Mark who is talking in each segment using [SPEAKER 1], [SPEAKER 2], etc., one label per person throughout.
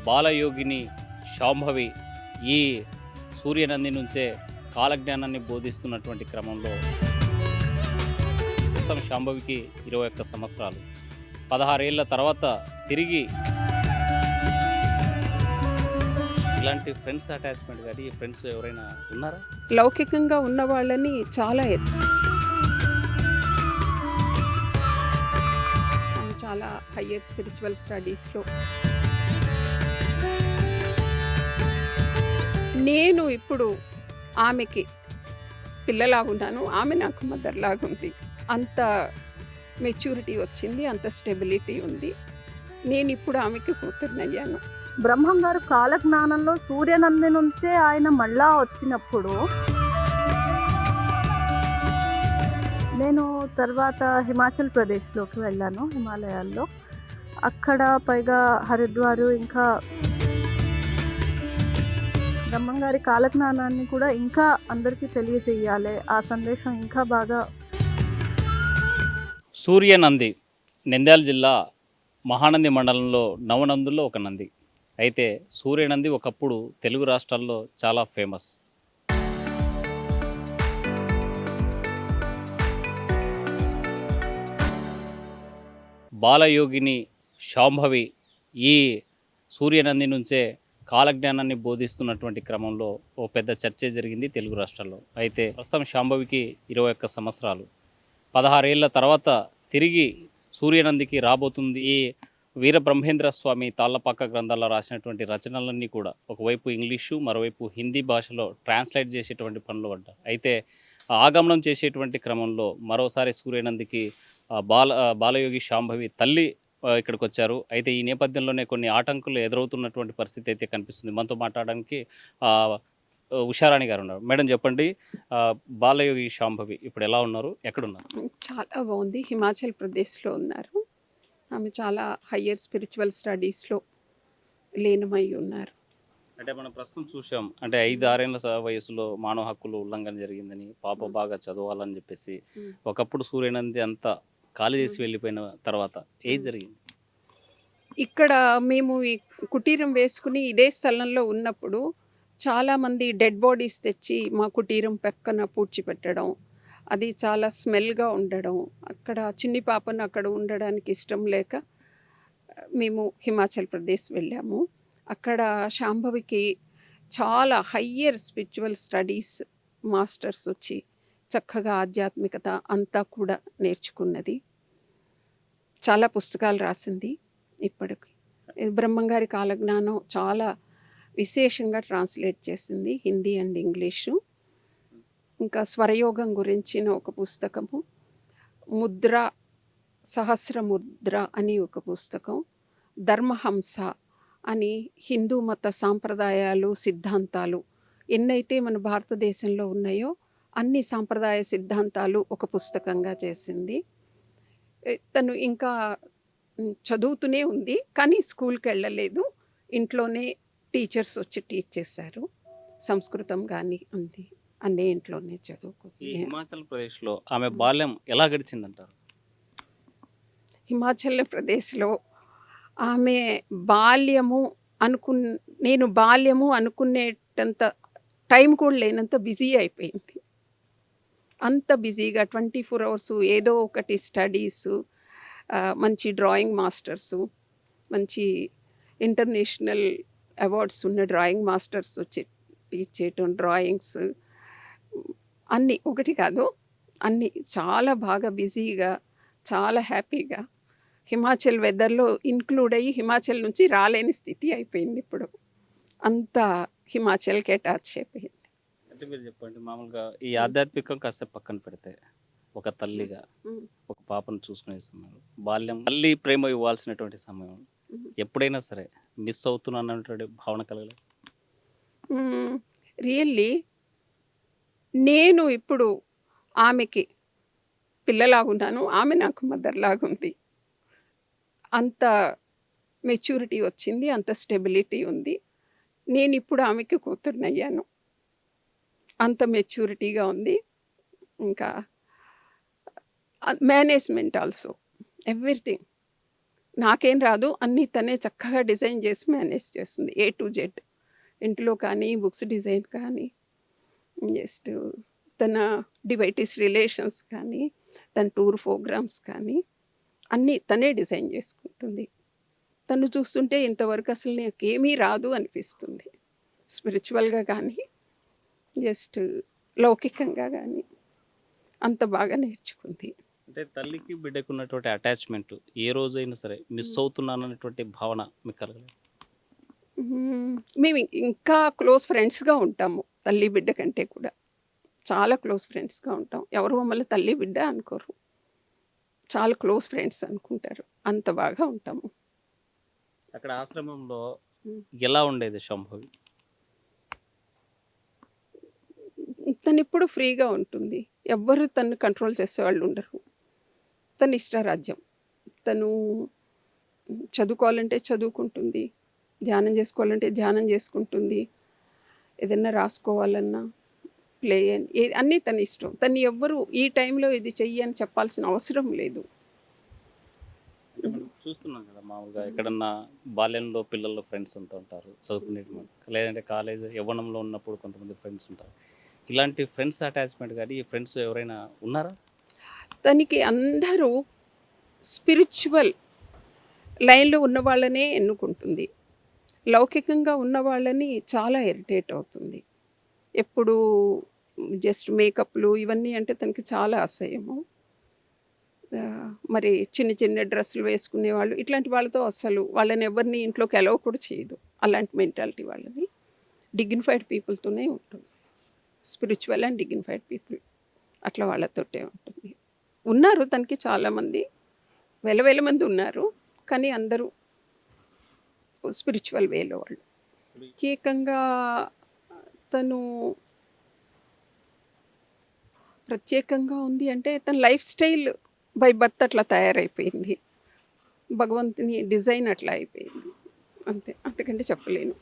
[SPEAKER 1] బాలయోగిని శాంభవి ఈ సూర్యనంది నుంచే కాలజ్ఞానాన్ని బోధిస్తున్నటువంటి క్రమంలో మొత్తం శాంభవికి 21 సంవత్సరాలు. 16 ఏళ్ల తర్వాత తిరిగి ఇలాంటి ఫ్రెండ్స్ అటాచ్మెంట్ కానీ ఫ్రెండ్స్ ఎవరైనా ఉన్నారా?
[SPEAKER 2] లౌకికంగా ఉన్న వాళ్ళని చాలా ఆమె చాలా హయ్యర్ స్పిరిచువల్ స్టడీస్లో. నేను ఇప్పుడు ఆమెకి పిల్లలాగున్నాను, ఆమె నాకు మదర్లాగుంది. అంత మెచ్యూరిటీ వచ్చింది, అంత స్టెబిలిటీ ఉంది. నేను ఇప్పుడు ఆమెకి కూతురునయ్యాను.
[SPEAKER 3] బ్రహ్మం గారు కాలజ్ఞానంలో సూర్యనంది నుంచే ఆయన మళ్ళా వచ్చినప్పుడు నేను తర్వాత హిమాచల్ ప్రదేశ్లోకి వెళ్ళాను, హిమాలయాల్లో. అక్కడ పైగా హరిద్వారు, ఇంకా బ్రహ్మం గారి కాలజ్ఞానాన్ని కూడా ఇంకా అందరికీ తెలియజేయాలి, ఆ సందేశం ఇంకా బాగా.
[SPEAKER 1] సూర్యనంది నంద్యాల జిల్లా మహానంది మండలంలో నవనందుల్లో ఒక నంది. అయితే సూర్యనంది ఒకప్పుడు తెలుగు రాష్ట్రాల్లో చాలా ఫేమస్. బాలయోగిని శాంభవి ఈ సూర్యనంది నుంచే కాలజ్ఞానాన్ని బోధిస్తున్నటువంటి క్రమంలో ఓ పెద్ద చర్చ జరిగింది తెలుగు రాష్ట్రాల్లో. అయితే ప్రస్తుతం శాంభవికి 21 సంవత్సరాలు. 16 ఏళ్ల తర్వాత తిరిగి సూర్యనందికి రాబోతుంది. ఈ వీరబ్రహ్మేంద్ర స్వామి తాళ్లపాక గ్రంథాల్లో రాసినటువంటి రచనలన్నీ కూడా ఒకవైపు ఇంగ్లీషు, మరోవైపు హిందీ భాషలో ట్రాన్స్లేట్ చేసేటువంటి పనులు పడ్డాయి. అయితే ఆగమనం చేసేటువంటి క్రమంలో మరోసారి సూర్యనందికి బాలయోగి శాంభవి తల్లి ఇక్కడికి వచ్చారు. అయితే ఈ నేపథ్యంలోనే కొన్ని ఆటంకులు ఎదురవుతున్నటువంటి పరిస్థితి అయితే కనిపిస్తుంది. మనతో మాట్లాడడానికి ఉషారాణి గారు ఉన్నారు. మేడం చెప్పండి, బాలయోగి శాంభవి ఇప్పుడు ఎలా ఉన్నారు, ఎక్కడున్నారు?
[SPEAKER 2] చాలా బాగుంది. హిమాచల్ ప్రదేశ్లో ఉన్నారు. ఆమె చాలా హయ్యర్ స్పిరిచువల్ స్టడీస్లో లీనమై ఉన్నారు.
[SPEAKER 1] అంటే మనం ప్రస్తుతం చూసాం, అంటే 5-6 ఏళ్ల వయసులో మానవ హక్కులు ఉల్లంఘన జరిగిందని, పాప బాగా చదవాలని చెప్పేసి ఒకప్పుడు సూర్యనంది అంతా ఖాళీ చేసి వెళ్ళిపోయిన తర్వాత ఏం జరిగింది?
[SPEAKER 2] ఇక్కడ మేము ఈ కుటీరం వేసుకుని ఇదే స్థలంలో ఉన్నప్పుడు చాలామంది డెడ్ బాడీస్ తెచ్చి మా కుటీరం పక్కన పూడ్చిపెట్టడం, అది చాలా స్మెల్గా ఉండడం, అక్కడ చిన్ని పాపను అక్కడ ఉండడానికి ఇష్టం లేక మేము హిమాచల్ ప్రదేశ్ వెళ్ళాము. అక్కడ శాంభవికి చాలా హయ్యర్ స్పిరిచువల్ స్టడీస్ మాస్టర్స్ వచ్చి చక్కగా ఆధ్యాత్మికత అంతా కూడా నేర్చుకున్నది. చాలా పుస్తకాలు రాసింది. ఇప్పటికి బ్రహ్మంగారి కాలజ్ఞానం చాలా విశేషంగా ట్రాన్స్లేట్ చేసింది, హిందీ అండ్ ఇంగ్లీషు. ఇంకా స్వరయోగం గురించిన ఒక పుస్తకము, ముద్ర సహస్రముద్ర అని ఒక పుస్తకం, ధర్మహంస అని హిందూ మత సాంప్రదాయాలు సిద్ధాంతాలు ఎన్నైతే మన భారతదేశంలో ఉన్నాయో అన్ని సాంప్రదాయ సిద్ధాంతాలు ఒక పుస్తకంగా చేసింది. తను ఇంకా చదువుతూనే ఉంది, కానీ స్కూల్కి వెళ్ళలేదు. ఇంట్లోనే టీచర్స్ వచ్చి టీచ్ చేశారు. సంస్కృతం కానీ ఉంది, అన్నీ ఇంట్లోనే చదువుకుంది.
[SPEAKER 1] హిమాచల్ ప్రదేశ్లో ఆమె బాల్యం ఎలా గడిచిందంటారు?
[SPEAKER 2] హిమాచల్ ప్రదేశ్లో ఆమె నేను బాల్యము అనుకునేటంత టైం కూడా లేనంత బిజీ అయిపోయింది. అంత బిజీగా 24 అవర్స్ ఏదో ఒకటి స్టడీసు, మంచి డ్రాయింగ్ మాస్టర్సు, మంచి ఇంటర్నేషనల్ అవార్డ్స్ ఉన్న డ్రాయింగ్ మాస్టర్స్ వచ్చి టీచ్ చేయటం, డ్రాయింగ్స్ అన్నీ, ఒకటి కాదు అన్నీ, చాలా బాగా బిజీగా, చాలా హ్యాపీగా హిమాచల్ వెదర్లో ఇన్క్లూడ్ అయ్యి హిమాచల్ నుంచి రాలేని స్థితి అయిపోయింది ఇప్పుడు. అంతా హిమాచల్కి అటాచ్ అయిపోయింది.
[SPEAKER 1] అంటే మీరు చెప్పండి, మామూలుగా ఈ ఆధ్యాత్మికం కాసేపు పక్కన పెడితే ఒక తల్లిగా ఒక పాపను చూసుకునే సమయం, బాల్యం తల్లి ప్రేమ ఇవ్వాల్సినటువంటి సమయం ఎప్పుడైనా సరే మిస్ అవుతున్నానటువంటి భావన కలగలేదు?
[SPEAKER 2] రియల్లీ నేను ఇప్పుడు ఆమెకి పిల్లలాగున్నాను, ఆమె నాకు మదర్లాగుంది. అంత మెచ్యూరిటీ వచ్చింది, అంత స్టెబిలిటీ ఉంది. నేను ఇప్పుడు ఆమెకి కూతురునయ్యాను. అంత మెచ్యూరిటీగా ఉంది. ఇంకా మేనేజ్మెంట్ ఆల్సో, ఎవ్రీథింగ్ నాకేం రాదు. అన్నీ తనే చక్కగా డిజైన్ చేసి మేనేజ్ చేస్తుంది. A to Z. ఇంట్లో కానీ, బుక్స్ డిజైన్ కానీ, జస్ట్ తన డివైటీస్ రిలేషన్స్ కానీ, తన టూర్ ప్రోగ్రామ్స్ కానీ అన్నీ తనే డిజైన్ చేసుకుంటుంది. తను చూస్తుంటే ఇంతవరకు అసలు నాకేమీ రాదు అనిపిస్తుంది. స్పిరిచువల్‌గా కానీ, జస్ట్ లౌకికంగా కానీ అంత బాగా నేర్చుకుంది.
[SPEAKER 1] అంటే తల్లికి బిడ్డకు ఉన్నటువంటి అటాచ్మెంట్ ఏ రోజైనా సరే మిస్ అవుతున్నాను అనేటువంటి భావన మీకు కలగలేదు?
[SPEAKER 2] మేము ఇంకా క్లోజ్ ఫ్రెండ్స్‌గా ఉంటాము. తల్లి, బిడ్డ కంటే కూడా. చాలా క్లోజ్ ఫ్రెండ్స్‌గా ఉంటాం. ఎవరు మమ్మల్ని తల్లి, బిడ్డ అనుకోరు. చాలా క్లోజ్ ఫ్రెండ్స్ అనుకుంటారు. అంత బాగా ఉంటాము.
[SPEAKER 1] అక్కడ ఆశ్రమంలో
[SPEAKER 2] హ్మ్.
[SPEAKER 1] ఎలా ఉండేది శాంభవి?
[SPEAKER 2] తనిప్పుడు ఫ్రీగా ఉంటుంది. ఎవ్వరు తనని కంట్రోల్ చేసేవాళ్ళు ఉండరు. తన ఇష్టారాజ్యం. తను చదువుకోవాలంటే చదువుకుంటుంది. ధ్యానం చేసుకోవాలంటే ధ్యానం చేసుకుంటుంది. ఏదన్నా రాసుకోవాలన్నా, ప్లే అన్నీ తన ఇష్టం. తను ఎవ్వరు ఈ టైంలో ఇది చెయ్యి అని చెప్పాల్సిన అవసరం లేదు.
[SPEAKER 1] అంటే మనం చూస్తున్నాం కదా మామూలుగా ఎక్కడన్నా బాల్యంలో పిల్లల్లో ఫ్రెండ్స్ అంతా ఉంటారు చదువుకునేటువంటి, లేదంటే కాలేజ్ యవ్వనంలో ఉన్నప్పుడు కొంతమంది ఫ్రెండ్స్ ఉంటారు. ఇలాంటి ఫ్రెండ్స్ అటాచ్మెంట్ కానీ ఈ ఫ్రెండ్స్ ఎవరైనా ఉన్నారా?
[SPEAKER 2] తనకి అందరూ స్పిరిచువల్ లైన్‌లో ఉన్న వాళ్ళనే ఎన్నుకుంటుంది. లౌకికంగా ఉన్న వాళ్ళని చాలా ఇరిటేట్ అవుతుంది. ఎప్పుడూ జస్ట్ మేకప్‌లు ఇవన్నీ అంటే తనకి చాలా అసహ్యము. మరి చిన్న చిన్న డ్రెస్సులు వేసుకునేవాళ్ళు ఇట్లాంటి వాళ్ళతో అస్సలు వాళ్ళని ఎవరిని ఇంట్లోకి అలౌ కూడా చేయదు. అలాంటి మెంటాలిటీ వాళ్ళది. డిగ్నిఫైడ్ పీపుల్‌తోనే ఉంటుంది. స్పిరిచువల్ అండ్ డిగ్నిఫైడ్ పీపుల్ అట్లా వాళ్ళతోటే ఉంటుంది. ఉన్నారు తనకి చాలామంది, వేల మంది ఉన్నారు. కానీ అందరూ స్పిరిచువల్ వేలో వాళ్ళు. ప్రత్యేకంగా తను ప్రత్యేకంగా ఉంది అంటే తన లైఫ్ స్టైల్ బై బర్త్ అట్లా తయారైపోయింది. భగవంతుని డిజైన్ అట్లా అయిపోయింది. అంతే. అంతకంటే చెప్పలేను.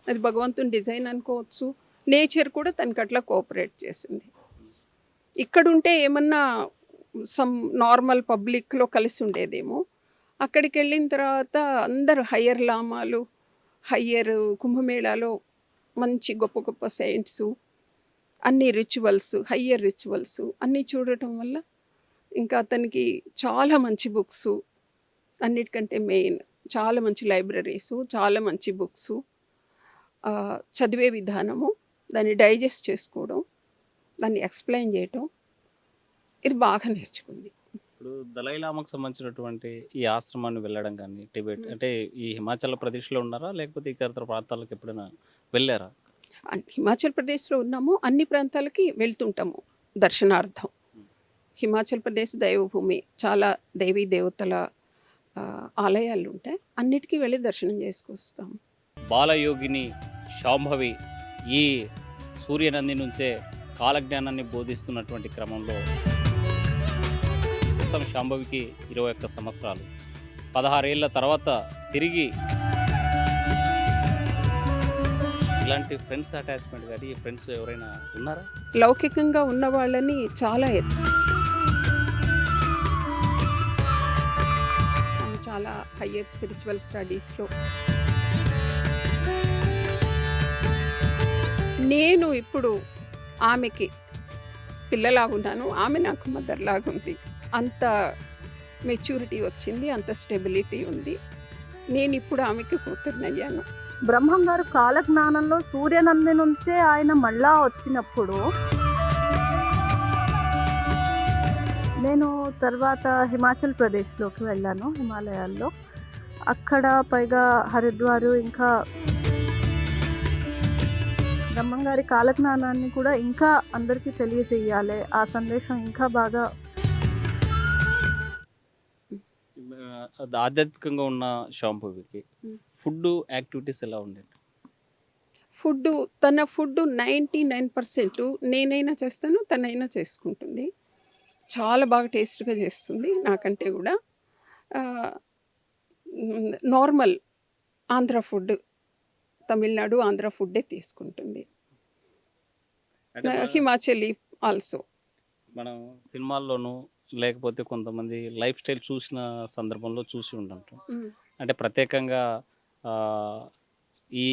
[SPEAKER 2] అది భగవంతుని డిజైన్ అనుకోవచ్చు. నేచర్ కూడా తనకి అట్లా కోఆపరేట్ చేసింది. ఇక్కడుంటే ఏమన్నా సమ్ నార్మల్ పబ్లిక్‌లో కలిసి ఉండేదేమో. అక్కడికి వెళ్ళిన తర్వాత అందరూ హయ్యర్ లామాలు, హయ్యర్ కుంభమేళాలో మంచి గొప్ప గొప్ప సెయింట్సు, అన్ని రిచువల్స్, హయ్యర్ రిచువల్స్ అన్నీ చూడటం వల్ల ఇంకా అతనికి చాలా మంచి బుక్సు, అన్నిటికంటే మెయిన్ చాలా మంచి లైబ్రరీసు, చాలా మంచి బుక్సు, చదివే విధానము, దాన్ని డైజెస్ట్ చేసుకోవడం, దాన్ని ఎక్స్‌ప్లెయిన్ చేయటం, ఇది బాగా నేర్చుకుంది.
[SPEAKER 1] ఇప్పుడు దలై లామాకు సంబంధించినటువంటి ఈ ఆశ్రమాన్ని వెళ్ళడం కానీ టిబెట్ అంటే ఈ హిమాచల్ ప్రదేశ్లో ఉన్నారా, లేకపోతే ఇతర ప్రాంతాలకు ఎప్పుడైనా వెళ్ళారా?
[SPEAKER 2] హిమాచల్ ప్రదేశ్లో ఉన్నాము. అన్ని ప్రాంతాలకి వెళ్తుంటాము దర్శనార్థం. హిమాచల్ ప్రదేశ్ దైవభూమి. చాలా దేవీ దేవతల ఆలయాలు ఉంటాయి. అన్నిటికీ వెళ్ళి దర్శనం చేసుకొస్తాము.
[SPEAKER 1] బాలయోగిని శాంభవి ఈ సూర్యనంది నుంచే కాలజ్ఞానాన్ని బోధిస్తున్నటువంటి క్రమంలో మొత్తం శాంభవికి 21 సంవత్సరాలు. 16 ఏళ్ల తర్వాత తిరిగి ఇలాంటి ఫ్రెండ్స్ అటాచ్మెంట్ కానీ ఈ ఫ్రెండ్స్ ఎవరైనా ఉన్నారా?
[SPEAKER 2] లౌకికంగా ఉన్న వాళ్ళని చాలా చాలా హయ్యర్ స్పిరిచువల్ స్టడీస్లో నేను ఇప్పుడు ఆమెకి పిల్లలాగున్నాను, ఆమె నాకు మదర్లాగుంది. అంత మెచ్యూరిటీ వచ్చింది, అంత స్టెబిలిటీ ఉంది. నేను ఇప్పుడు ఆమెకి కూతురునయ్యాను.
[SPEAKER 3] బ్రహ్మం గారు కాలజ్ఞానంలో సూర్యనంది నుంచే ఆయన మళ్ళా వచ్చినప్పుడు నేను తర్వాత హిమాచల్ ప్రదేశ్లోకి వెళ్ళాను, హిమాలయాల్లో. అక్కడ పైగా హరిద్వారు, ఇంకా బ్రహ్మం గారి కాలజ్ఞానాన్ని కూడా ఇంకా అందరికీ తెలియజేయాలి, ఆ సందేశం ఇంకా బాగా.
[SPEAKER 1] అది ఆధ్యాత్మికంగా ఉన్న శాంభవికి ఫుడ్ యాక్టివిటీస్ ఎలా ఉండేది?
[SPEAKER 2] తన ఫుడ్ 99% నేనైనా చేస్తాను, తనైనా చేసుకుంటుంది. చాలా బాగా టేస్ట్‌గా చేస్తుంది నాకంటే కూడా. నార్మల్ ఆంధ్ర ఫుడ్, తమిళనాడు, ఆంధ్ర ఫుడ్డే తీసుకుంటుంది.
[SPEAKER 1] అంటే
[SPEAKER 2] హిమాచలీ ఆల్సో.
[SPEAKER 1] మనం సినిమాల్లోనూ లేకపోతే కొంతమంది లైఫ్ స్టైల్ చూసిన సందర్భంలో చూసి ఉంటాం.
[SPEAKER 2] ఉమ్,
[SPEAKER 1] అంటే ప్రత్యేకంగా ఆహ్, ఈ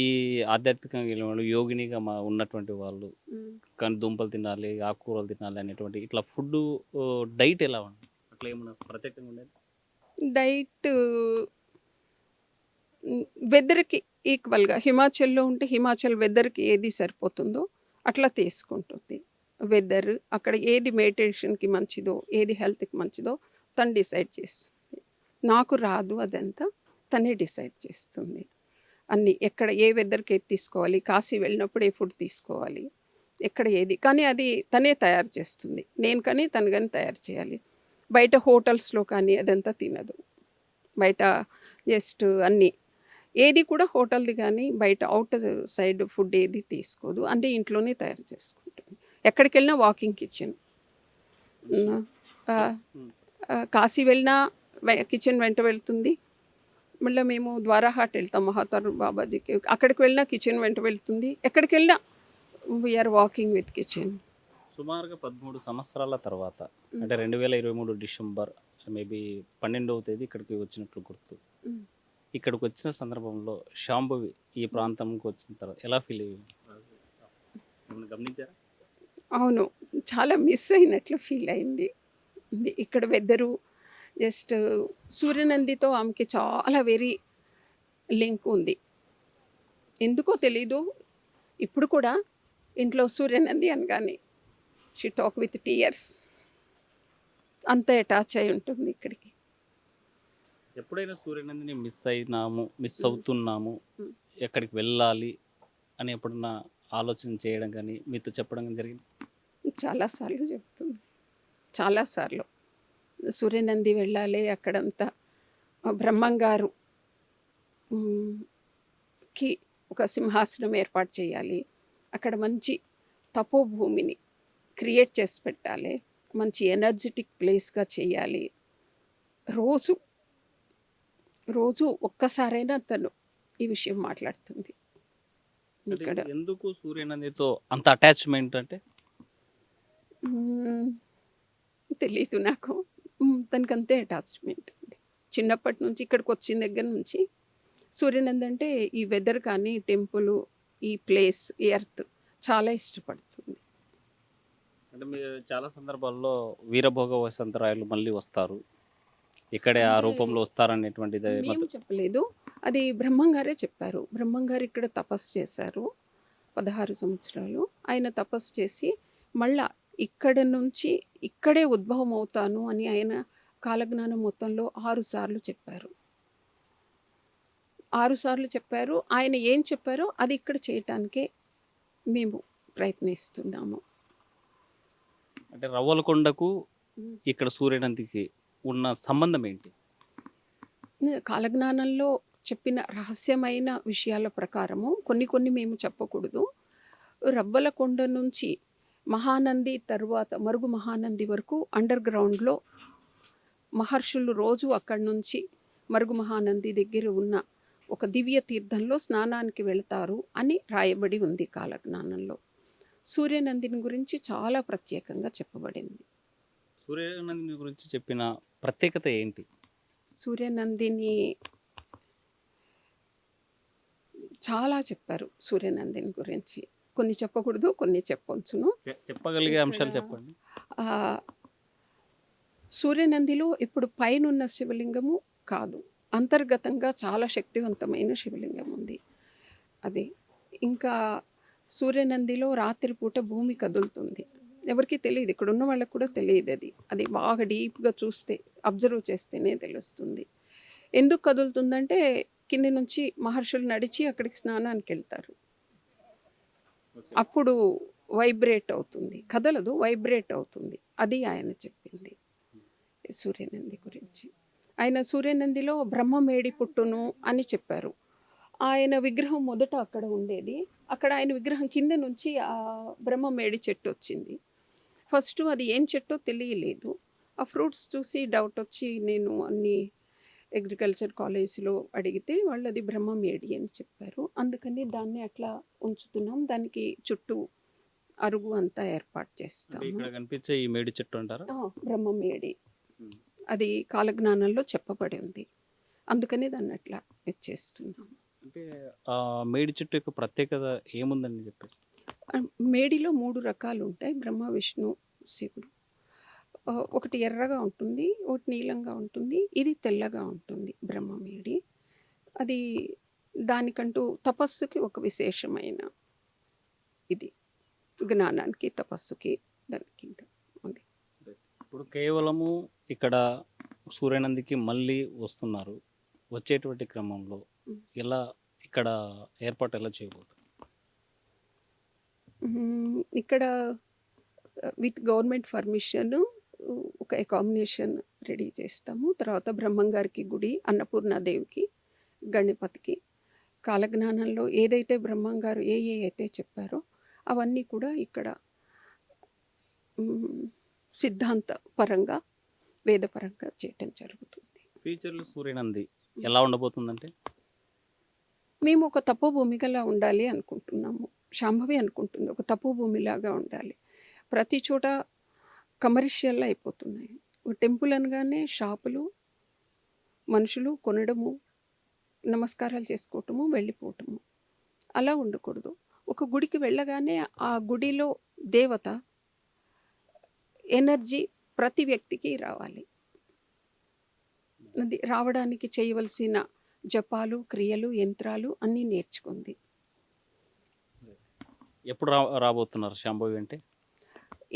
[SPEAKER 1] ఆధ్యాత్మికంగా వెళ్ళిన వాళ్ళు యోగినిగా ఉన్నటువంటి వాళ్ళు
[SPEAKER 2] ఉమ్.
[SPEAKER 1] కానీ దుంపలు తినాలి, ఆకుకూరలు తినాలి అనేటువంటి ఇట్లా ఫుడ్డు డైట్ ఎలా ఉంది? అట్లా ఏమన్నా ప్రత్యేకంగా ఉండేది?
[SPEAKER 2] డైట్ వెదర్కి ఈక్వల్గా హిమాచల్లో ఉంటే హిమాచల్ వెదర్కి ఏది సరిపోతుందో అట్లా తీసుకుంటుంది. వెదర్ అక్కడ ఏది మెడిటేషన్కి మంచిదో ఏది హెల్త్కి మంచిదో తను డిసైడ్ చేస్తుంది. నాకు రాదు అదంతా, తనే డిసైడ్ చేస్తుంది అన్నీ. ఎక్కడ ఏ వెదర్కి ఏది తీసుకోవాలి, కాశీ వెళ్ళినప్పుడు ఏ ఫుడ్ తీసుకోవాలి, ఎక్కడ ఏది, కానీ అది తనే తయారు చేస్తుంది. నేను కానీ తను కానీ తయారు చేయాలి. బయట హోటల్స్లో కానీ అదంతా తినదు. బయట జస్ట్ అన్నీ ఏది కూడా హోటల్ది కానీ బయట అవుట్ సైడ్ ఫుడ్ ఏది తీసుకోదు, అన్నీ ఇంట్లోనే తయారు చేసుకుంటుంది. ఎక్కడికి వెళ్ళినా వాకింగ్ కిచెన్. కాశీ వెళ్ళినా కిచెన్ వెంట వెళ్తుంది. మళ్ళీ మేము ద్వారాహాట్ వెళ్తాం మహాతార్ బాబాజీకి, అక్కడికి వెళ్ళినా కిచెన్ వెంట వెళ్తుంది. ఎక్కడికి వెళ్ళినా వీఆర్ వాకింగ్ విత్ కిచెన్.
[SPEAKER 1] సుమారుగా 13 సంవత్సరాల తర్వాత అంటే 2023 డిసెంబర్ మేబీ 12వ తేదీ ఇక్కడికి వచ్చినట్లు గుర్తు. ఇక్కడికి వచ్చిన సందర్భంలో శాంభవి ఈ ప్రాంతంకి వచ్చిన తర్వాత ఎలా ఫీల్ అయ్యింది? ఏమన్నా గమనించారా?
[SPEAKER 2] అవును, చాలా మిస్ అయినట్లు ఫీల్ అయింది. ఇక్కడ వెదరు జస్ట్ సూర్యనందితో ఆమెకి చాలా వెరీ లింక్ ఉంది. ఎందుకో తెలీదు, ఇప్పుడు కూడా ఇంట్లో సూర్యనంది అనగానే షీ టాక్ విత్ టీయర్స్, అంత అటాచ్ అయి ఉంటుంది ఇక్కడికి.
[SPEAKER 1] ఎప్పుడైనా సూర్యనందిని మిస్ అవుతున్నాము, ఎక్కడికి వెళ్ళాలి అని ఎప్పుడన్నా ఆలోచన చేయడం కానీ మీతో చెప్పడం కానీ జరిగింది?
[SPEAKER 2] చాలాసార్లు చెప్తుంది, చాలాసార్లు సూర్యనంది వెళ్ళాలి, అక్కడంతా బ్రహ్మంగారు కి ఒక సింహాసనం ఏర్పాటు చేయాలి, అక్కడ మంచి తపోభూమిని క్రియేట్ చేసి పెట్టాలి, మంచి ఎనర్జెటిక్ ప్లేస్గా చేయాలి. రోజు రోజు ఒక్కసారైనా తను ఈ విషయం మాట్లాడుతుంది. ఇక్కడ
[SPEAKER 1] ఎందుకు సూర్యనందితో అంత అటాచ్మెంట్ అంటే
[SPEAKER 2] తెలీదు నాకు, తనకి అంతే అటాచ్మెంట్ అండి. చిన్నప్పటి నుంచి ఇక్కడికి వచ్చిన దగ్గర నుంచి సూర్యనంది అంటే ఈ వెదర్ కానీ టెంపుల్, ఈ ప్లేస్, ఈ ఎర్త్ చాలా ఇష్టపడుతుంది.
[SPEAKER 1] అంటే మీరు చాలా సందర్భాల్లో వీరభోగ వసంతరాయలు మళ్ళీ వస్తారు, ఇక్కడే ఆ
[SPEAKER 2] అంటే
[SPEAKER 1] రూపంలో వస్తారనేటువంటిది
[SPEAKER 2] మేము చెప్పలేదు, అది బ్రహ్మంగారే చెప్పారు. బ్రహ్మంగారు ఇక్కడ తపస్సు చేశారు 16 సంవత్సరాలు. ఆయన తపస్సు చేసి మళ్ళా ఇక్కడ నుంచి ఇక్కడే ఉద్భవం అవుతాను అని ఆయన కాలజ్ఞానం మొత్తంలో 6 సార్లు చెప్పారు. 6 సార్లు చెప్పారు. ఆయన ఏం చెప్పారో అది ఇక్కడ చేయటానికే మేము ప్రయత్నిస్తున్నాము.
[SPEAKER 1] అంటే రవ్వలకొండకు ఇక్కడ సూర్యనందికి ఉన్న సంబంధం ఏంటి?
[SPEAKER 2] కాలజ్ఞానంలో చెప్పిన రహస్యమైన విషయాల ప్రకారము కొన్ని మేము చెప్పకూడదు. రవ్వలకొండ నుంచి మహానంది తర్వాత మరుగు మహానంది వరకు అండర్ గ్రౌండ్లో మహర్షులు రోజు అక్కడి నుంచి మరుగు మహానంది దగ్గర ఉన్న ఒక దివ్య తీర్థంలో స్నానానికి వెళతారు అని రాయబడి ఉంది కాలజ్ఞానంలో. సూర్యనందిని గురించి చాలా ప్రత్యేకంగా చెప్పబడింది.
[SPEAKER 1] సూర్యనందిని గురించి చెప్పిన ప్రత్యేకత ఏంటి?
[SPEAKER 2] సూర్యనందిని చాలా చెప్పారు. సూర్యనందిని గురించి కొన్ని చెప్పకూడదు, కొన్ని చెప్పొచ్చును.
[SPEAKER 1] చెప్పగలిగే అంశాలు చెప్పండి.
[SPEAKER 2] సూర్యనందిలో ఇప్పుడు పైనున్న శివలింగము కాదు, అంతర్గతంగా చాలా శక్తివంతమైన శివలింగం ఉంది అది. ఇంకా సూర్యనందిలో రాత్రిపూట భూమి కదులుతుంది, ఎవరికి తెలియదు, ఇక్కడ ఉన్న వాళ్ళకి కూడా తెలియదు. అది బాగా డీప్గా చూస్తే అబ్జర్వ్ చేస్తేనే తెలుస్తుంది. ఎందుకు కదులుతుందంటే కింది నుంచి మహర్షులు నడిచి అక్కడికి స్నానానికి వెళ్తారు, అప్పుడు వైబ్రేట్ అవుతుంది, కదలదు వైబ్రేట్ అవుతుంది. అది ఆయన చెప్పింది సూర్యనంది గురించి. ఆయన సూర్యనందిలో బ్రహ్మమేడి పుట్టును అని చెప్పారు. ఆయన విగ్రహం మొదట అక్కడ ఉండేది, అక్కడ ఆయన విగ్రహం కింద నుంచి ఆ బ్రహ్మమేడి చెట్టు వచ్చింది. ఫస్ట్ అది ఏం చెట్టో తెలియలేదు. ఆ ఫ్రూట్స్ చూసి డౌట్ వచ్చి నేను అన్ని అగ్రికల్చర్ కాలేజీలో అడిగితే వాళ్ళు అది బ్రహ్మమేడి అని చెప్పారు. అందుకని దాన్ని అట్లా ఉంచుతున్నాం, దానికి చుట్టూ అరుగు అంతా ఏర్పాటు చేస్తాం.
[SPEAKER 1] ఇక్కడ కనిపించే ఈ మేడి చెట్టు అంటారా?
[SPEAKER 2] బ్రహ్మమేడి అది కాలజ్ఞానంలో చెప్పబడి ఉంది. అందుకని దాన్ని అట్లా ఇచ్చేస్తున్నాం.
[SPEAKER 1] అంటే మేడి చెట్టు యొక్క ప్రత్యేకత ఏముందని చెప్పారు?
[SPEAKER 2] మేడిలో 3 రకాలు ఉంటాయి. బ్రహ్మ, విష్ణు, శివుడు. ఒకటి ఎర్రగా ఉంటుంది, ఒకటి నీలంగా ఉంటుంది, ఇది తెల్లగా ఉంటుంది బ్రహ్మ మేడి. అది దానికంటూ తపస్సుకి ఒక విశేషమైన ఇది. జ్ఞానానికి, తపస్సుకి దానికి ఇంకా ఉంది.
[SPEAKER 1] ఇప్పుడు కేవలము ఇక్కడ సూర్యనందికి మళ్ళీ వస్తున్నారు. వచ్చేటువంటి క్రమంలో ఎలా ఇక్కడ ఏర్పాటు ఎలా చేయబోతున్నారు?
[SPEAKER 2] ఇక్కడ విత్ గవర్నమెంట్ పర్మిషన్ ఒక అకామిడేషన్ రెడీ చేస్తాము. తర్వాత బ్రహ్మంగారికి గుడి, అన్నపూర్ణాదేవికి, గణపతికి, కాలజ్ఞానంలో ఏదైతే బ్రహ్మంగారు అయితే చెప్పారో అవన్నీ కూడా ఇక్కడ సిద్ధాంత పరంగా, వేదపరంగా చేయటం జరుగుతుంది.
[SPEAKER 1] ఫ్యూచర్లో సూర్యనంది ఎలా ఉండబోతుందంటే,
[SPEAKER 2] మేము ఒక తపోభూమిగలా ఉండాలి అనుకుంటున్నాము. శాంభవి అనుకుంటుంది ఒక తపోభూమిలాగా ఉండాలి. ప్రతి చోట కమర్షియల్ అయిపోతున్నాయి. టెంపుల్ అనగానే షాపులు, మనుషులు కొనడము, నమస్కారాలు చేసుకోవటము, వెళ్ళిపోవటము. అలా ఉండకూడదు. ఒక గుడికి వెళ్ళగానే ఆ గుడిలో దేవత ఎనర్జీ ప్రతి వ్యక్తికి రావాలి. అది రావడానికి చేయవలసిన జపాలు, క్రియలు, యంత్రాలు అన్నీ నేర్చుకుంది.
[SPEAKER 1] ఎప్పుడు రాబోతున్నారు శాంభవి అంటే?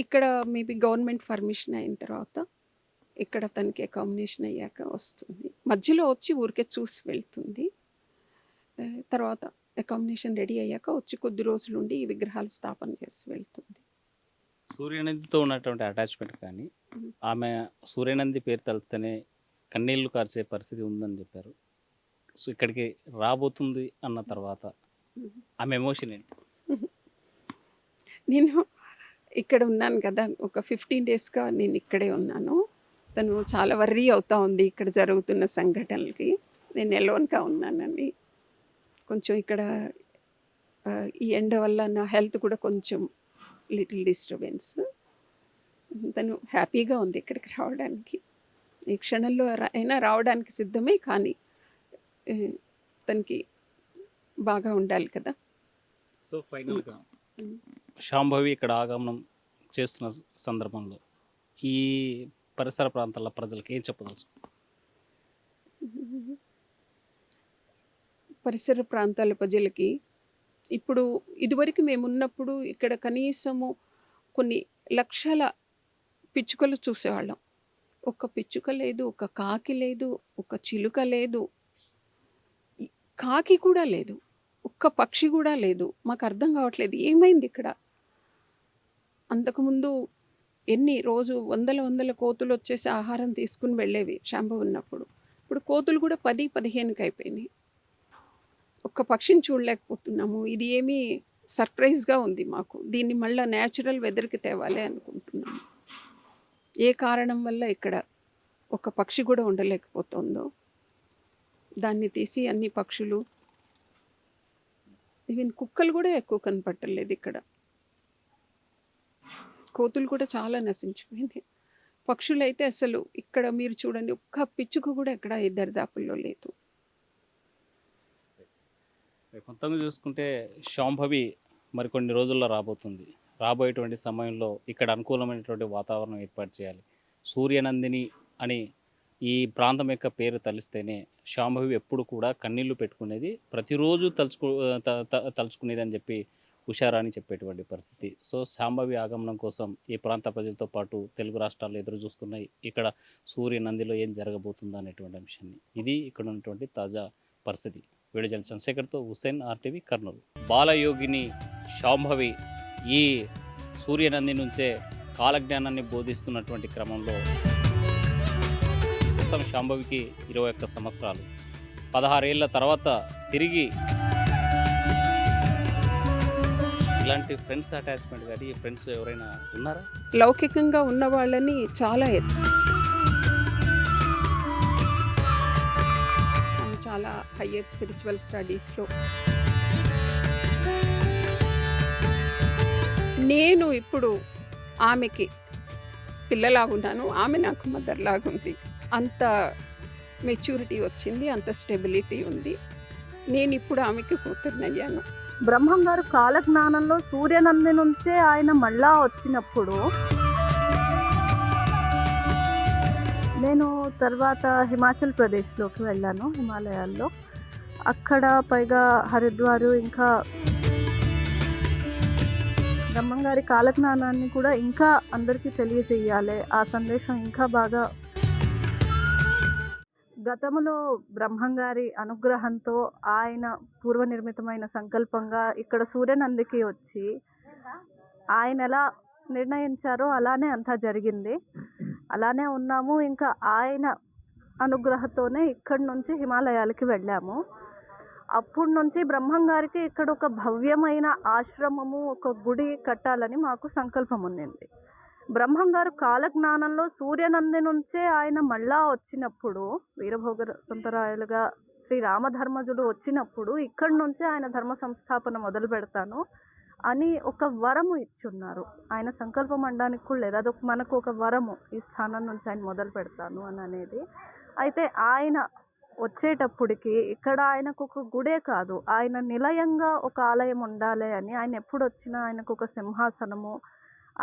[SPEAKER 2] ఇక్కడ మేబీ గవర్నమెంట్ పర్మిషన్ అయిన తర్వాత, ఇక్కడ తనకి అకామిడేషన్ అయ్యాక వస్తుంది. మధ్యలో వచ్చి ఊరికే చూసి వెళ్తుంది. తర్వాత అకామిడేషన్ రెడీ అయ్యాక వచ్చి కొద్ది రోజులు ఉండి ఈ విగ్రహాలు స్థాపన చేసి వెళ్తుంది.
[SPEAKER 1] సూర్యనందితో ఉన్నటువంటి అటాచ్మెంట్ కానీ, ఆమె సూర్యనంది పేరు తలిస్తేనే కన్నీళ్లు కార్చే పరిస్థితి ఉందని చెప్పారు. సో ఇక్కడికి రాబోతుంది అన్న తర్వాత ఆమె ఎమోషన్ ఏంటి?
[SPEAKER 2] నేను ఇక్కడ ఉన్నాను కదా, ఒక 15 డేస్గా నేను ఇక్కడే ఉన్నాను. తను చాలా వర్రీ అవుతూ ఉంది ఇక్కడ జరుగుతున్న సంఘటనలకి. నేను ఎలోన్గా ఉన్నానని. కొంచెం ఇక్కడ ఈ ఎండ వల్ల నా హెల్త్ కూడా కొంచెం లిటిల్ డిస్టర్బెన్స్. తను హ్యాపీగా ఉంది ఇక్కడికి రావడానికి. ఈ క్షణంలో అయినా రావడానికి సిద్ధమే, కానీ తనకి బాగా ఉండాలి కదా.
[SPEAKER 1] సో ఫైనల్గా శాంభవి ఇక్కడ ఆగమనం చేస్తున్న సందర్భంలో ఈ పరిసర ప్రాంతాల ప్రజలకు ఏం చెప్పదలుచు?
[SPEAKER 2] పరిసర ప్రాంతాల ప్రజలకి ఇప్పుడు ఇదివరకు మేమున్నప్పుడు ఇక్కడ కనీసము కొన్ని లక్షల పిచ్చుకలు చూసేవాళ్ళం. ఒక పిచ్చుక లేదు, ఒక కాకి లేదు, ఒక చిలుక లేదు, కాకి కూడా లేదు, ఒక్క పక్షి కూడా లేదు. మాకు అర్థం కావట్లేదు ఏమైంది ఇక్కడ. అంతకుముందు రోజు వందల కోతులు వచ్చేసి ఆహారం తీసుకుని వెళ్ళేవి శాంభవి ఉన్నప్పుడు. ఇప్పుడు కోతులు కూడా 10-15కి అయిపోయినాయి. ఒక్క పక్షిని చూడలేకపోతున్నాము. ఇది ఏమీ సర్ప్రైజ్గా ఉంది మాకు. దీన్ని మళ్ళీ న్యాచురల్ వెదర్కి తేవాలి అనుకుంటున్నాము. ఏ కారణం వల్ల ఇక్కడ ఒక పక్షి కూడా ఉండలేకపోతుందో దాన్ని తీసి అన్ని పక్షులు, ఈవెన్ కుక్కలు కూడా ఎక్కువ కనపట్టలేదు ఇక్కడ. కోతులు కూడా చాలా నశించిపోయినాయి. పక్షులైతే అసలు ఇక్కడ మీరు చూడండి, ఒక్క పిచ్చుక కూడా ఎక్కడ ఈ దరిదాపుల్లో లేదు.
[SPEAKER 1] మొత్తంగా చూసుకుంటే శాంభవి మరికొన్ని రోజుల్లో రాబోతుంది. రాబోయేటువంటి సమయంలో ఇక్కడ అనుకూలమైనటువంటి వాతావరణం ఏర్పాటు చేయాలి. సూర్యనందిని అని ఈ ప్రాంతం యొక్క పేరు తలిస్తేనే శాంభవి ఎప్పుడు కూడా కన్నీళ్లు పెట్టుకునేది, ప్రతిరోజు తలుచుకునేది అని చెప్పి హుషారాని చెప్పేటువంటి పరిస్థితి. సో శాంభవి ఆగమనం కోసం ఈ ప్రాంత ప్రజలతో పాటు తెలుగు రాష్ట్రాలు ఎదురు చూస్తున్నాయి. ఇక్కడ సూర్యనందిలో ఏం జరగబోతుందా అనేటువంటి అంశాన్ని. ఇది ఇక్కడ ఉన్నటువంటి తాజా పరిస్థితి. వీడియో జర్నలిస్ట్ చంద్రశేఖర్తో హుసేన్, RTV, కర్నూలు. బాలయోగిని శాంభవి ఈ సూర్యనంది నుంచే కాలజ్ఞానాన్ని బోధిస్తున్నటువంటి క్రమంలో మొత్తం శాంభవికి 21 సంవత్సరాలు. 16 ఏళ్ల తర్వాత తిరిగి ఇలాంటి ఫ్రెండ్స్ అటాచ్మెంట్ కానీ ఫ్రెండ్స్ ఎవరైనా ఉన్నారా?
[SPEAKER 2] లౌకికంగా ఉన్న వాళ్ళని చాలా చాలా హయ్యర్ స్పిరిచువల్ స్టడీస్లో. నేను ఇప్పుడు ఆమెకి పిల్లలాగున్నాను, ఆమె నాకు మదర్ లాగుంది. అంత మెచ్యూరిటీ వచ్చింది, అంత స్టెబిలిటీ ఉంది. నేను ఇప్పుడు ఆమెకి కూతురునయ్యాను.
[SPEAKER 3] బ్రహ్మం గారు కాలజ్ఞానంలో సూర్యనంది నుంచే ఆయన మళ్ళా వచ్చినప్పుడు నేను తర్వాత హిమాచల్ ప్రదేశ్లోకి వెళ్ళాను, హిమాలయాల్లో. అక్కడ పైగా హరిద్వారు, ఇంకా బ్రహ్మం గారి కాలజ్ఞానాన్ని కూడా ఇంకా అందరికీ తెలియజేయాలి, ఆ సందేశం ఇంకా బాగా. గతంలో బ్రహ్మం గారి అనుగ్రహంతో ఆయన పూర్వనిర్మితమైన సంకల్పంగా ఇక్కడ సూర్యనందికి వచ్చి ఆయన ఎలా నిర్ణయించారో అలానే అంతా జరిగింది. అలానే ఉన్నాము. ఇంకా ఆయన అనుగ్రహంతోనే ఇక్కడి నుంచి హిమాలయాలకి వెళ్ళాము. అప్పటి నుంచి బ్రహ్మం గారికి ఇక్కడ ఒక భవ్యమైన ఆశ్రమము, ఒక గుడి కట్టాలని మాకు సంకల్పం ఉండింది. బ్రహ్మం గారు కాలజ్ఞానంలో సూర్యనంది నుంచే ఆయన మళ్ళా వచ్చినప్పుడు, వీరభోగ సంతరాయలుగా శ్రీ రామధర్మజుడు వచ్చినప్పుడు ఇక్కడి నుంచే ఆయన ధర్మ సంస్థాపన మొదలు పెడతాను అని ఒక వరము ఇచ్చున్నారు. ఆయన సంకల్పం అనడానికి కూడా లేదు, అదొక మనకు ఒక వరము, ఈ స్థానం నుంచి ఆయన మొదలు పెడతాను అని అనేది. అయితే ఆయన వచ్చేటప్పటికి ఇక్కడ ఆయనకు ఒక గుడే కాదు, ఆయన నిలయంగా ఒక ఆలయం ఉండాలి అని, ఆయన ఎప్పుడు వచ్చినా ఆయనకు ఒక సింహాసనము,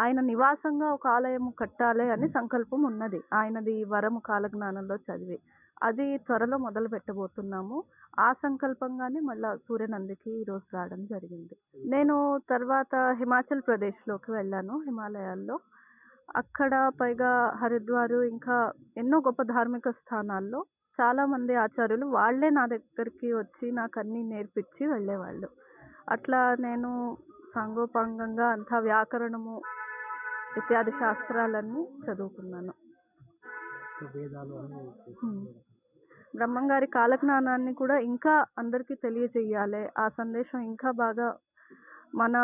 [SPEAKER 3] ఆయన నివాసంగా ఒక ఆలయం కట్టాలి అని సంకల్పం ఉన్నది ఆయనది. ఈ వరము కాలజ్ఞానంలో చదివి అది త్వరలో మొదలు పెట్టబోతున్నాము. ఆ సంకల్పంగానే మళ్ళీ సూర్యనందికి ఈరోజు రావడం జరిగింది. నేను తర్వాత హిమాచల్ ప్రదేశ్లోకి వెళ్ళాను, హిమాలయాల్లో. అక్కడ పైగా హరిద్వారు, ఇంకా ఎన్నో గొప్ప ధార్మిక స్థానాల్లో చాలామంది ఆచార్యులు వాళ్ళే నా దగ్గరికి వచ్చి నాకు అన్నీ నేర్పించి వెళ్ళేవాళ్ళు. అట్లా నేను సాంగోపాంగంగా అంతా వ్యాకరణము ఇత్యాది శాస్త్రాలన్నీ చదువుకున్నాను. బ్రహ్మం గారి కాలజ్ఞానాన్ని కూడా ఇంకా అందరికీ తెలియజేయాలి, ఆ సందేశం ఇంకా బాగా మన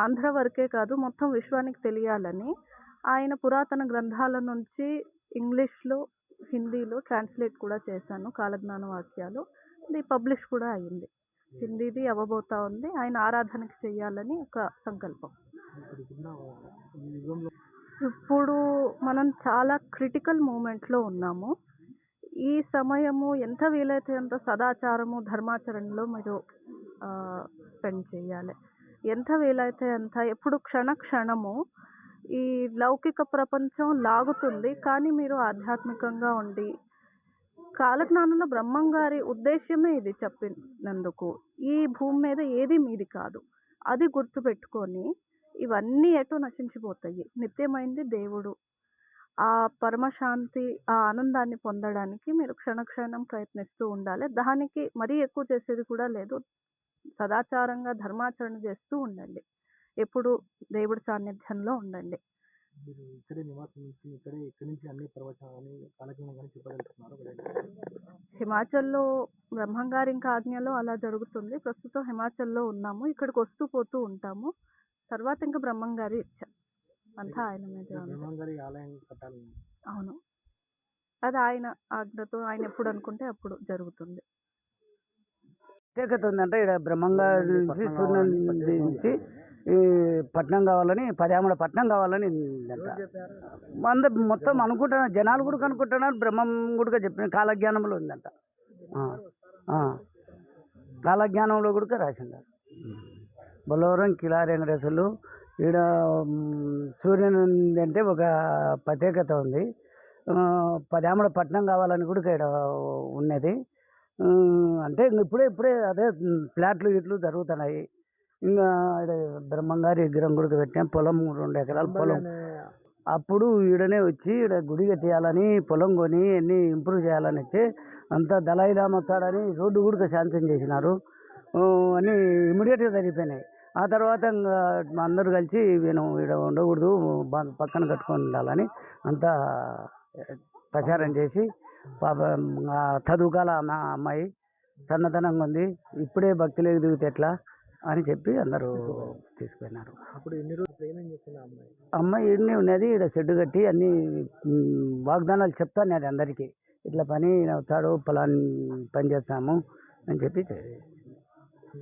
[SPEAKER 3] ఆంధ్ర వరకే కాదు మొత్తం విశ్వానికి తెలియాలని ఆయన పురాతన గ్రంథాల నుంచి ఇంగ్లీష్లో, హిందీలో ట్రాన్స్లేట్ కూడా చేశాను కాలజ్ఞాన వాక్యాలు. ఇది పబ్లిష్ కూడా అయ్యింది, హిందీది అవ్వబోతా ఉంది. ఆయన ఆరాధనకి చేయాలని ఒక సంకల్పం. ఇప్పుడు మనం చాలా క్రిటికల్ మూమెంట్లో ఉన్నాము. ఈ సమయము ఎంత వీలైతే అంత సదాచారము, ధర్మాచరణలో మీరు స్పెండ్ చేయాలి. ఎంత వీలైతే అంత ఎప్పుడు క్షణము ఈ లౌకిక ప్రపంచం లాగుతుంది, కానీ మీరు ఆధ్యాత్మికంగా ఉండి, కాలజ్ఞానంలో బ్రహ్మం గారి ఉద్దేశ్యమే ఇది చెప్పినందుకు, ఈ భూమి మీద ఏది మీది కాదు అది గుర్తుపెట్టుకొని, ఇవన్నీ ఎటు నశించిపోతాయి, నిత్యమైంది దేవుడు, ఆ పరమశాంతి, ఆ ఆనందాన్ని పొందడానికి మీరు క్షణం ప్రయత్నిస్తూ ఉండాలి. దానికి మరీ ఎక్కువ చేసేది కూడా లేదు, సదాచారంగా ధర్మాచరణ చేస్తూ ఉండండి, ఎప్పుడు దేవుడి సాన్నిధ్యంలో ఉండండి. హిమాచల్లో బ్రహ్మం గారి ఇంకా ఆజ్ఞలో అలా జరుగుతుంది. ప్రస్తుతం హిమాచల్లో ఉన్నాము, ఇక్కడికి వస్తూ పోతూ ఉంటాము. తర్వాత ఇంకా బ్రహ్మం గారి ఇచ్చ అంతా ఆయన మీద. అవును, అది ఆయన ఆజ్ఞతో, ఆయన ఎప్పుడు అనుకుంటే అప్పుడు జరుగుతుంది.
[SPEAKER 4] ప్రత్యేకత ఉందంటే ఇక్కడ బ్రహ్మంగారి నుంచి సూర్యనంది నుంచి ఈ పట్నం కావాలని, పర్యామణ పట్నం కావాలని మొత్తం అనుకుంటున్నారు, జనాలు కూడా కనుక్కుంటున్నారు. బ్రహ్మం కూడా చెప్పిన కాలజ్ఞానంలో ఉందంట, కాలజ్ఞానంలో కూడా రాసిండారు. బొలవరం కిలారి వెంకటేశ్వర్లు ఈడ సూర్యనంది అంటే ఒక ప్రత్యేకత ఉంది. పర్యామణ పట్నం కావాలని కూడా ఇక్కడ ఉన్నది. అంటే ఇప్పుడే అదే ఫ్లాట్లు ఇట్లు జరుగుతున్నాయి. ఇంకా బ్రహ్మంగారి విగ్రహం కూడా పెట్టాం. పొలం 2 ఎకరాల పొలం, అప్పుడు ఈడనే వచ్చి ఈడ గుడి కట్టేయాలని, పొలం కొని అన్నీ ఇంప్రూవ్ చేయాలని వచ్చి అంతా దళాయి లామా వస్తాడని రోడ్డు కూడా శాంక్షన్ చేసినారు. అన్నీ ఇమీడియట్గా జరిగిపోయినాయి. ఆ తర్వాత అందరూ కలిసి నేను ఈడ ఉండకూడదు, పక్కన కట్టుకొని ఉండాలని అంతా ప్రచారం చేసి, పాప చదువుకాల మా అమ్మాయి సన్నతనంగా ఉంది, ఇప్పుడే భక్తిలోకి దిగితే ఎట్లా అని చెప్పి అందరూ తీసుకుపోయినారు.
[SPEAKER 5] అప్పుడు ఎన్ని రోజులు ఏమేం చేసింది
[SPEAKER 4] అమ్మాయి ఇన్ని ఉన్నది, ఇక్కడ షెడ్డు కట్టి అన్ని వాగ్దానాలు చెప్తాను అది అందరికీ, ఇట్లా పని అవుతాడు, పలాని పని చేస్తాము అని చెప్పి.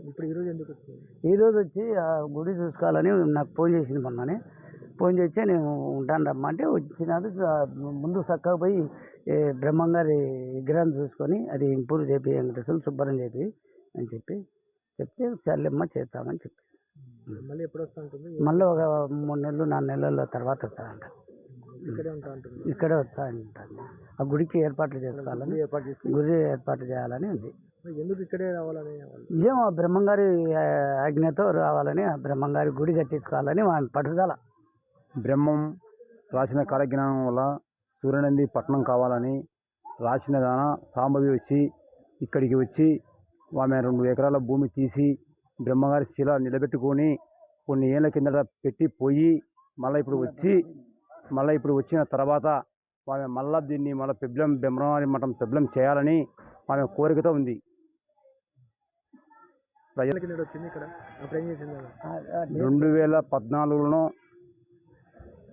[SPEAKER 5] ఇప్పుడు ఈరోజు ఎందుకు వచ్చింది?
[SPEAKER 4] ఈరోజు వచ్చి ఆ గుడి చూసుకోవాలని నాకు ఫోన్ చేసింది మొన్ననే. ఫోన్ చేస్తే నేను ఉంటాను రమ్మా అంటే వచ్చినారు. ముందు చక్కగా పోయి ఈ బ్రహ్మంగారి విగ్రహం చూసుకొని అది ఇంప్రూవ్ చేపి వెంకటేశ్వరులు శుభ్రం చేపి అని చెప్తే సర్లేమ్మ చేస్తామని చెప్పి
[SPEAKER 5] మళ్ళీ ఎప్పుడు వస్తా ఉంటుంది?
[SPEAKER 4] మళ్ళీ ఒక 3 నెలలు 4 నెలల తర్వాత వస్తారంట.
[SPEAKER 5] ఇక్కడే ఉంటా ఉంటుంది.
[SPEAKER 4] ఇక్కడే వస్తా అంటాను. ఆ గుడికి ఏర్పాట్లు చేసుకోవాలని,
[SPEAKER 5] ఏర్పాటు చేసి
[SPEAKER 4] గుడి ఏర్పాటు చేయాలని ఉంది.
[SPEAKER 5] ఎందుకు ఇక్కడే రావాలని వాళ్ళు?
[SPEAKER 4] ఏమో బ్రహ్మంగారి ఆజ్ఞతో రావాలని, ఆ బ్రహ్మంగారి గుడి కట్టించుకోవాలని వాని పట్టుదల.
[SPEAKER 6] బ్రహ్మం రాసిన కాలజ్ఞానం వల్ల సూర్యనంది పట్టణం కావాలని రాసిన దాన సాంబవి వచ్చి ఇక్కడికి వచ్చి ఆమె 2 ఎకరాల భూమి తీసి బ్రహ్మగారి శిల నిలబెట్టుకొని కొన్ని ఏళ్ళ కిందట పెట్టి పోయి మళ్ళీ ఇప్పుడు వచ్చిన తర్వాత ఆమె మళ్ళీ దీన్ని మళ్ళీ బ్రహ్మగారి మఠం పెబ్లం చేయాలని ఆమె కోరికతో ఉంది.
[SPEAKER 5] కింద వచ్చింది ఇక్కడ. అప్పుడు ఏం చేసింది ఆమె?
[SPEAKER 6] 2014లో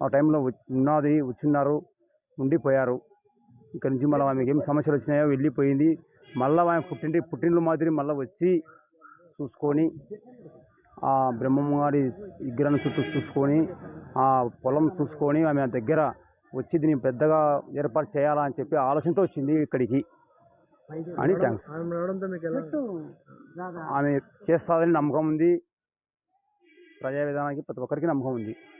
[SPEAKER 6] ఆ టైంలో వచ్చిన్నారు, ఉండిపోయారు. ఇక్కడ నుంచి మళ్ళీ ఆమెకి ఏం సమస్యలు వచ్చినాయో వెళ్ళిపోయింది. మళ్ళీ ఆమె పుట్టిండ్లు మాదిరి మళ్ళీ వచ్చి చూసుకొని ఆ బ్రహ్మగారి విగ్రహం చుట్టూ చూసుకొని ఆ పొలం చూసుకొని ఆమె దగ్గర వచ్చి దీన్ని పెద్దగా ఏర్పాటు చేయాలని చెప్పి ఆలోచనతో వచ్చింది ఇక్కడికి అని. థ్యాంక్స్.
[SPEAKER 5] ఆమె రావడంతో మీకు ఎలా?
[SPEAKER 6] ఆమె చేస్తాదని నమ్మకం ఉంది. ప్రజా విధానానికి ప్రతి ఒక్కరికి నమ్మకం ఉంది.